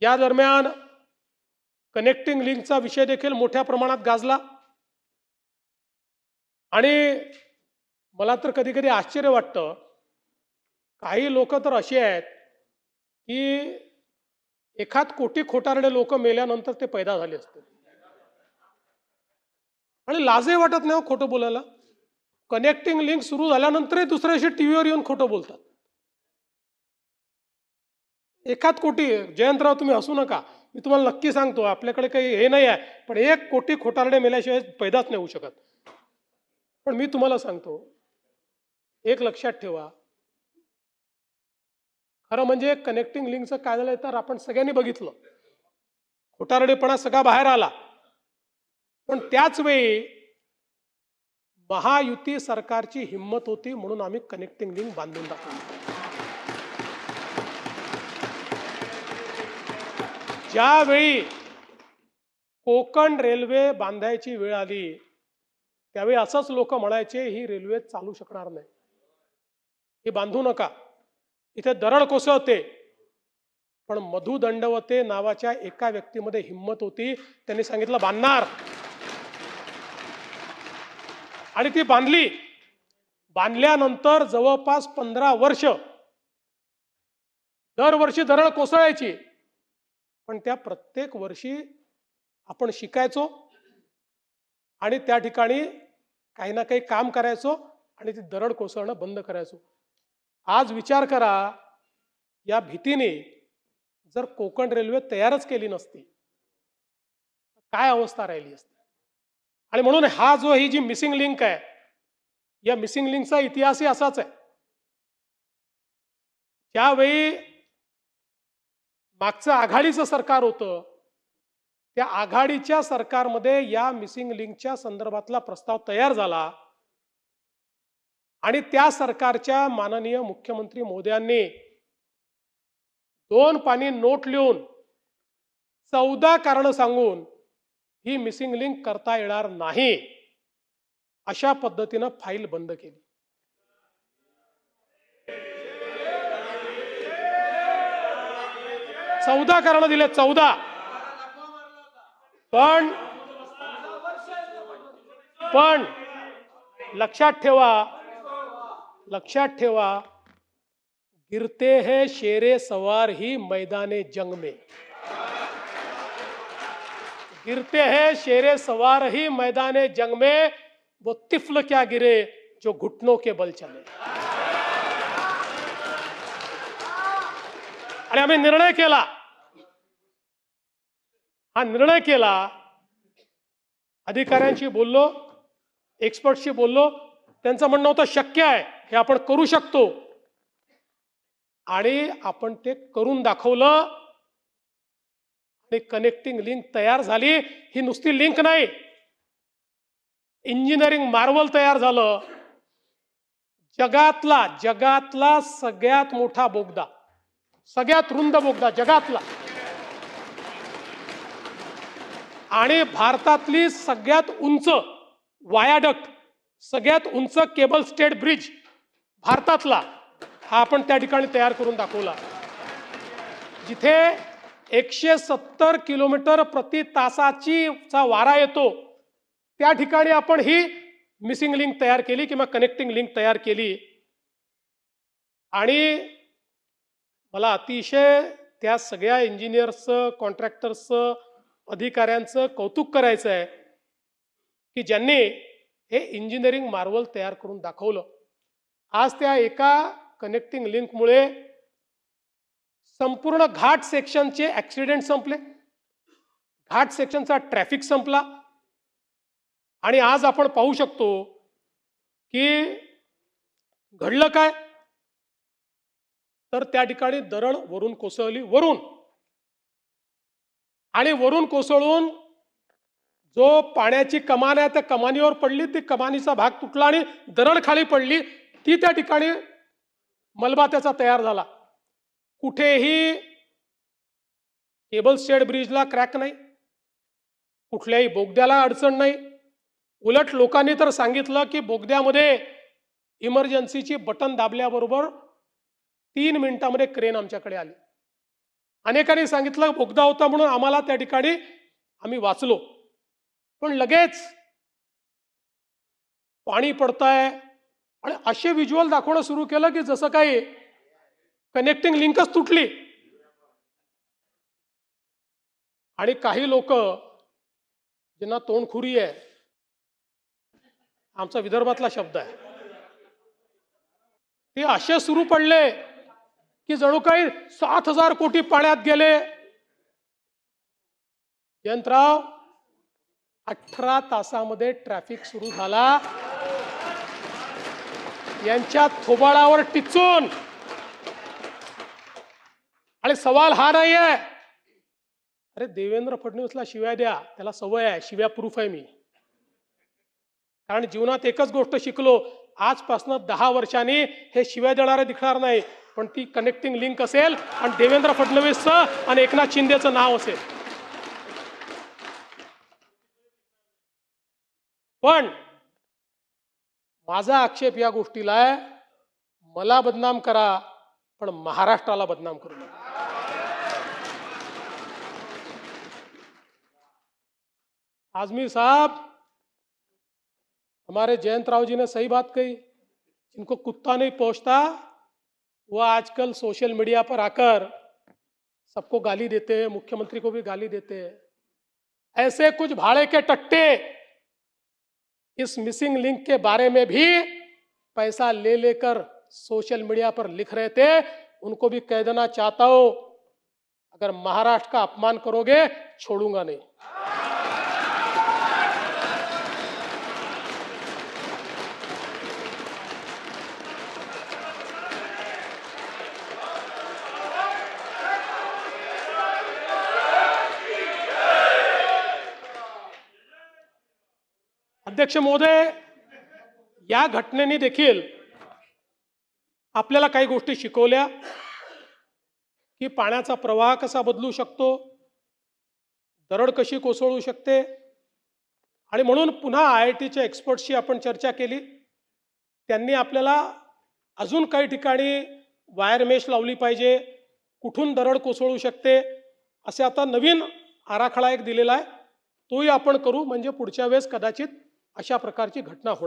या दरम्यान कनेक्टिंग लिंकचा विषय देखील मोठ्या प्रमाणात गाजला आणि मला तर कधी कधी आश्चर्य वाटतं, काही लोक तर असे आहेत की एखाद कोटी खोटारडे लोक मेल्यानंतर ते पैदा झाले असते आणि लाजही वाटत नाही हो खोटं बोलायला. कनेक्टिंग लिंक सुरू झाल्यानंतरही दुसऱ्या दिवशी टीव्हीवर येऊन खोटं बोलतात. एखाद कोटी, जयंतराव तुम्ही हसू नका, मी तुम्हाला नक्की सांगतो आपल्याकडे काही हे नाही आहे, पण 1 कोटी खोटारडे मेल्याशिवाय पैदाच नाही होऊ शकत. पण मी तुम्हाला सांगतो, एक लक्षात ठेवा, खरं म्हणजे कनेक्टिंग लिंकचं काय झालं तर आपण सगळ्यांनी बघितलं, खोटारडेपणा सगळा बाहेर आला. पण त्याच वेळी महायुती सरकारची हिंमत होती म्हणून आम्ही कनेक्टिंग लिंक बांधून दाखवली. ज्यावेळी कोकण रेल्वे बांधायची वेळ आली त्यावेळी असंच लोक म्हणायचे, ही रेल्वे चालू शकणार नाही, ही बांधू नका, इथे दरड कोसळते. पण मधु दंडवते नावाच्या एका व्यक्तीमध्ये हिंमत होती, त्यांनी सांगितलं बांधणार, आणि ती बांधली. बांधल्यानंतर जवळपास 15 वर्ष दरवर्षी दरड कोसळायची, पण त्या प्रत्येक वर्षी आपण शिकायचो आणि त्या ठिकाणी काही ना काही काम करायचो आणि ती दरड कोसळणं बंद करायचो. आज विचार करा, या भीतीने जर कोकण रेल्वे तयारच केली नसती काय अवस्था राहिली असती. आणि म्हणून ही जी मिसिंग लिंक आहे, या मिसिंग लिंकचा इतिहासही असाच आहे. ज्यावेळी मागचं आघाडीचं सरकार होतं, त्या आघाडीच्या सरकारमध्ये या मिसिंग लिंकच्या संदर्भातला प्रस्ताव तयार झाला आणि त्या सरकारच्या माननीय मुख्यमंत्री महोदयांनी 2 पानी नोट लिहून 14 कारण सांगून ही मिसिंग लिंक करता येणार नाही अशा पद्धतीनं फाईल बंद केली. चौदा कारण दिले, 14. पण लक्षात ठेवा, गिरते हैं शेरे सवार ही मैदाने जंग में, गिरते हैं शेरे सवार ही मैदाने जंग में, वो तिफल क्या गिरे जो घुटनों के बल चले. आणि आम्ही निर्णय केला, हा निर्णय केला, अधिकाऱ्यांशी बोललो, एक्सपर्टशी बोललो, त्यांचं म्हणणं होतं शक्य आहे, हे आपण करू शकतो, आणि आपण ते करून दाखवलं आणि कनेक्टिंग लिंक तयार झाली. ही नुसती लिंक नाही, इंजिनिअरिंग मार्वल तयार झालं. जगातला सगळ्यात मोठा बोगदा, सगळ्यात रुंद बोगदा जगातला, आणि भारतातली सगळ्यात उंच वायाडक्ट, सगळ्यात उंच केबल स्टेड ब्रिज भारतातला, हा आपण त्या ठिकाणी तयार करून दाखवला. जिथे 170 किलोमीटर प्रति तासाचा वारा येतो, त्या ठिकाणी आपण ही मिसिंग लिंक तयार केली किंवा कनेक्टिंग लिंक तयार केली. आणि मला अतिशय त्या सगळ्या इंजिनियर्सचं, कॉन्ट्रॅक्टर्सचं, अधिकाऱ्यांचं कौतुक करायचं आहे की ज्यांनी हे इंजिनिअरिंग मार्वल तयार करून दाखवलं. आज त्या एका कनेक्टिंग लिंकमुळे संपूर्ण घाट सेक्शनचे ऍक्सिडेंट संपले, घाट सेक्शनचा ट्रॅफिक संपला. आणि आज आपण पाहू शकतो की घडलं काय, तर त्या ठिकाणी दरड वरून कोसळली, आणि वरून कोसळून जो पाण्याची कमान आहे त्या कमानीवर पडली, ती कमानीचा भाग तुटला आणि दरड खाली पडली. ती त्या ठिकाणी मलबा त्याचा तयार झाला. कुठेही केबल स्टेड ब्रिजला क्रॅक नाही, कुठल्याही बोगद्याला अडचण नाही. उलट लोकांनी तर सांगितलं की बोगद्यामध्ये इमर्जन्सीची बटन दाबल्याबरोबर 3 मिनिटांमध्ये क्रेन आमच्याकडे आली अनेकांनी सांगितलं बोगदा होता म्हणून आम्हाला त्या ठिकाणी आम्ही वाचलो, पण लगेच पाणी पडतंय आणि असे व्हिज्युअल दाखवणं सुरू केलं की जसं काही कनेक्टिंग लिंकच तुटली. आणि काही लोक ज्यांना तोंडखुरी आहे, आमचा विदर्भातला शब्द आहे, ते असे सुरू पडले की जणू काही 7,000 कोटी पाण्यात गेले. जयंतराव, 18 तासामध्ये ट्रॅफिक सुरू झाला. यांच्या थोबाडावर टिचून. आणि सवाल हा नाही आहे, अरे देवेंद्र फडणवीसला शिव्या द्या, त्याला सवय आहे, शिव्या प्रूफ आहे मी. कारण जीवनात एकच गोष्ट शिकलो, आजपासून 10 वर्षांनी हे शिव्या देणारे दिसणार नाही, पण ती कनेक्टिंग लिंक असेल आणि देवेंद्र फडणवीसचं आणि एकनाथ शिंदेचं नाव असेल. पण माझा आक्षेप या गोष्टीला आहे, मला बदनाम करा पण महाराष्ट्राला बदनाम करू नका. आजमी साहब, हमारे जयंत राव जी ने सही बात कही, जिनको कुत्ता नहीं पहुंचता वो आजकल सोशल मीडिया पर आकर सबको गाली देते हैं, मुख्यमंत्री को भी गाली देते हैं. ऐसे कुछ भाड़े के टट्टे इस मिसिंग लिंक के बारे में भी पैसा ले लेकर सोशल मीडिया पर लिख रहे थे. उनको भी कह देना चाहता हूं, अगर महाराष्ट्र का अपमान करोगे छोड़ूंगा नहीं. अध्यक्ष महोदय, या घटनेने देखील आपल्याला काही गोष्टी शिकवल्या की पाण्याचा प्रवाह कसा बदलू शकतो, दरड कशी कोसळू शकते. आणि म्हणून पुन्हा IITच्या एक्सपर्ट्सशी आपण चर्चा केली. त्यांनी आपल्याला अजून काही ठिकाणी वायर मेश लावली पाहिजे, कुठून दरड कोसळू शकते, असे आता नवीन आराखडा एक दिलेला आहे, तोही आपण करू, म्हणजे पुढच्या वेळेस कदाचित अशा प्रकारची घटना होणार